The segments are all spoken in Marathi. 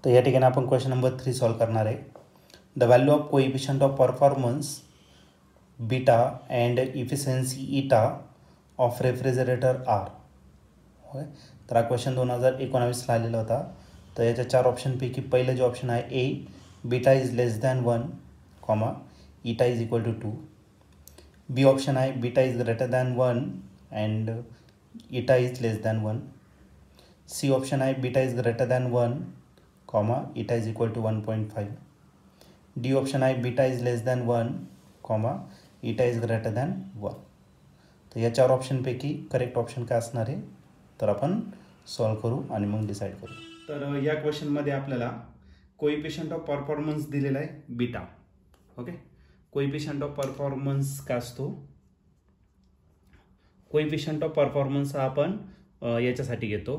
तर या ठिकाणी आपण क्वेश्चन नंबर 3 सॉल्व करणार आहे. The value of coefficient of performance beta and efficiency इटा ऑफ रेफ्रिजरेटर आर. होय, तर हा क्वेश्चन 2019ला आलेला होता. तर याच्या 4 ऑप्शनपैकी पहिलं जे ऑप्शन आहे A, beta is less than 1, comma eta is equal to 2. B option आहे beta is greater than 1 and eta is less than 1. C option आहे beta is greater than 1, comma eta is equal to 1.5. D option आहे beta is less than 1, comma eta is greater than 1. तर या 4 ऑप्शनपैकी करेक्ट ऑप्शन काय असणार आहे तर आपण सॉल्व करू आणि मग डिसाईड करू. तर या क्वेश्चनमध्ये आपल्याला कोएफिशियंट ऑफ परफॉर्मन्स दिलेला आहे beta. Okay, coefficient of performance काय असतो? कोएफिशियंट ऑफ परफॉर्मन्स हा आपण याच्यासाठी घेतो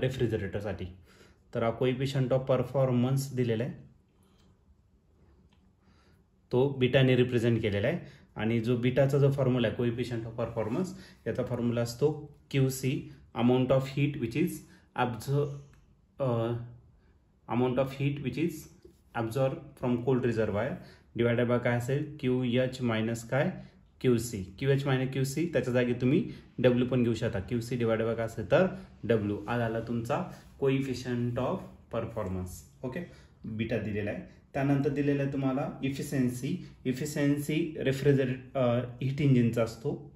रेफ्रिजरेटरसाठी. तर हा कोएफिशियंट ऑफ परफॉर्मन्स दिलेला आहे, तो बीटाने रिप्रेझेंट केलेला आहे. आणि जो बीटाचा जो फॉर्म्युला आहे कोएफिशियंट ऑफ परफॉर्मन्स, याचा फॉर्म्युला असतो QC, amount of heat which is absorb from cold reservoir divided by काय असेल QH मायनस काय QC. QH मायनस QC, त्याच्या जागी तुम्ही W पण घेऊ शकता. QC डिवायडेड बाय काय असेल तर W. हा झाला तुमचा coefficient of performance. Okay, beta दिलेला आहे. त्यानंतर दिलेलं आहे तुम्हाला इफिशियन्सी हीट इंजिनचा असतो.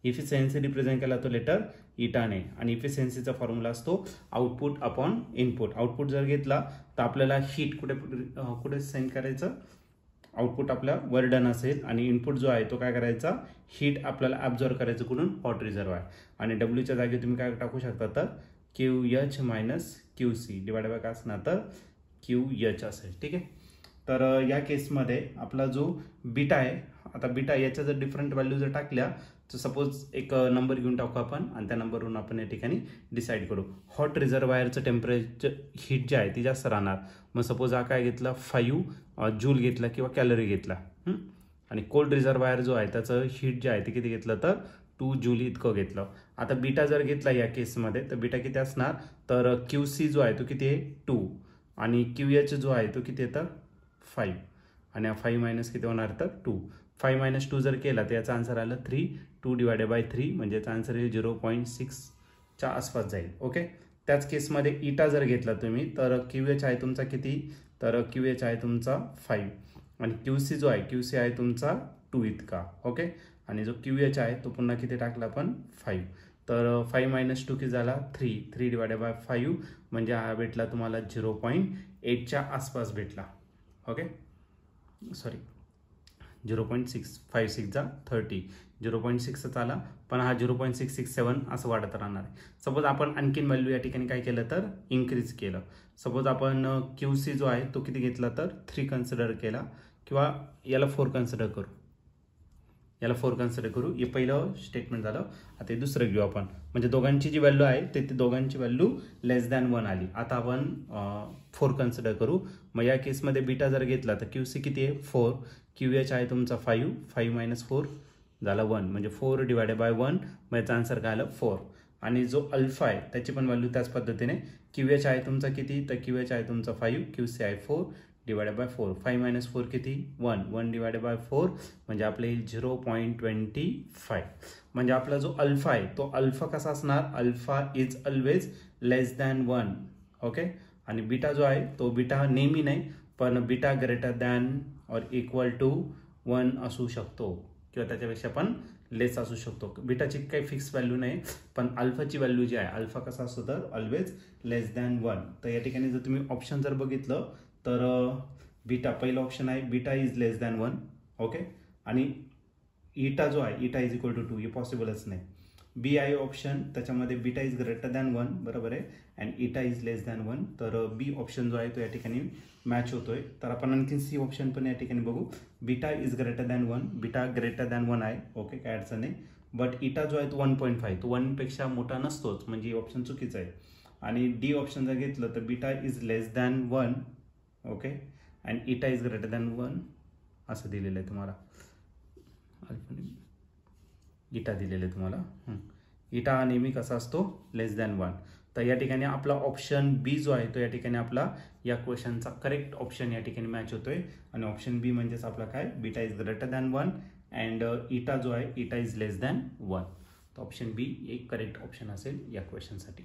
इफिशियन्सी रिप्रेझेंट केला तो लेटर इटाने. आणि इफिशियन्सीचा फॉर्म्युला असतो आउटपुट अपॉन इनपुट. आउटपुट जर घेतला तर आपल्याला हीट कुठे सेंड करायचं, आउटपुट आपला वर डन असेल आणि इनपुट जो आहे तो काय करायचा, हीट आपल्याला ॲब्झॉर्ब करायचं कुठून, हॉट रिझर्वायर. आणि डब्ल्यूच्या जागी तुम्ही काय टाकू शकता तर QH minus QC divided by काय असणार तर QH असेल. ठीक आहे, तर या केसमध्ये आपला जो बीटा आहे, आता बीटा याच्या जर डिफरंट व्हॅल्यू जर टाकल्या तर सपोज एक नंबर घेऊन टाकू आपण आणि त्या नंबरवरून आपण या ठिकाणी डिसाईड करू. हॉट रिझर्वायरचं टेम्परेचर हीट जे आहे ती जास्त राहणार. मग सपोज हा काय घेतला 5 जूल घेतला किंवा कॅलरी घेतला. आणि कोल्ड रिझर्वायर जो आहे त्याचं हीट जे आहे ते किती घेतलं तर 2 जूल इतकं घेतलं. आता बीटा जर घेतला या केसमध्ये तर बीटा किती असणार तर QC जो आहे तो किती आहे 2 आणि QH जो आहे तो किती येतं 5 आणि 5 मायनस किती होणार तर 2. 5 मायनस 2 जर केला तर याचा आन्सर आलं 3. 2 डिवायडेड बाय 3 म्हणजे याचा आन्सर येईल 0.6च्या आसपास जाईल. ओके, त्याच केसमध्ये इटा जर घेतला तुम्ही तर QH आहे तुमचा किती तर QH आहे तुमचा 5 आणि QC जो आहे QC आहे तुमचा 2 इतका. ओके, आणि जो QH आहे तो पुन्हा किती टाकला आपण 5. तर 5 मायनस 2 किती झाला 3. 3 डिवायडेड बाय 5 म्हणजे हा भेटला तुम्हाला 0.8च्या आसपास भेटला. ओके, सॉरी 0.6, 5 6 जा 30, 0.6च आला पण हा 0.667 असं वाढत राहणार आहे. सपोज आपण आणखीन व्हॅल्यू या ठिकाणी काय केलं तर इन्क्रीज केलं. सपोज आपण QC जो आहे तो किती घेतला तर 3 कन्सिडर केला किंवा याला 4 कन्सिडर करू. हे पहिलं स्टेटमेंट झालं. आता हे दुसरं घेऊ आपण, म्हणजे दोघांची जी व्हॅल्यू आहे ते दोघांची व्हॅल्यू लेस दॅन 1 आली. आता आपण 4 कन्सिडर करू. मग या केसमध्ये बीटा जर घेतला तर QC किती आहे 4, QH आहे तुमचा 5, 5 मायनस 4 झाला 1 म्हणजे 4 डिवायडेड बाय 1 मग याचा आन्सर काय आलं 4. आणि जो अल्फा आहे त्याची पण व्हॅल्यू त्याच पद्धतीने QH आहे तुमचा किती तर QH आहे तुमचा 5, QC आहे 4 डिवायडेड बाय 4. 5 मायनस 4 किती 1, 1 डिवायडेड बाय 4 म्हणजे आपले 0.25. म्हणजे आपला जो अल्फा आहे तो अल्फा कसा असणार, alpha is always less than 1. Okay, आणि बीटा जो आहे तो बीटा नेहमी नाही पण बीटा ग्रेटर दॅन और इक्वल टू 1 असू शकतो किंवा त्याच्यापेक्षा पण लेस असू शकतो. बीटाची काही फिक्स व्हॅल्यू नाही पण अल्फाची व्हॅल्यू जी आहे अल्फा कसा असतो तर ऑलवेज लेस दॅन 1. तर या ठिकाणी जर तुम्ही ऑप्शन जर बघितलं तर बीटा पहिला ऑप्शन आहे beta is less than 1. Okay, आणि इटा जो आहे इटा इज इक्वल टू 2 हे पॉसिबलच नाही. बी आहे ऑप्शन, त्याच्यामध्ये बीटा इज ग्रेटर दॅन 1 बरोबर आहे and eta is less than 1. तर बी ऑप्शन जो आहे तो या ठिकाणी मॅच होतोय. तर आपण आणखी सी ऑप्शन पण या ठिकाणी बघू. Beta is greater than 1, beta greater than 1 आहे. ओके, काय अडचण नाही. बट इटा जो आहे तो 1.5 तो 1 पेक्षा मोठा नसतोच म्हणजे ऑप्शन चुकीचं आहे. आणि डी ऑप्शन जर घेतलं तर beta is less than 1. Okay, and eta is greater than 1 असं दिलेलं आहे तुम्हाला. इटा दिलेलं आहे तुम्हाला. इटा हा नेहमी कसा असतो लेस दॅन 1. तर या ठिकाणी आपला ऑप्शन बी जो आहे तो या ठिकाणी आपला या क्वेश्चनचा करेक्ट ऑप्शन या ठिकाणी मॅच होतोय. आणि ऑप्शन बी म्हणजेच आपला काय, beta is greater than 1 and इटा जो आहे इटा इज लेस दॅन 1. तर ऑप्शन बी एक करेक्ट ऑप्शन असेल या क्वेश्चनसाठी.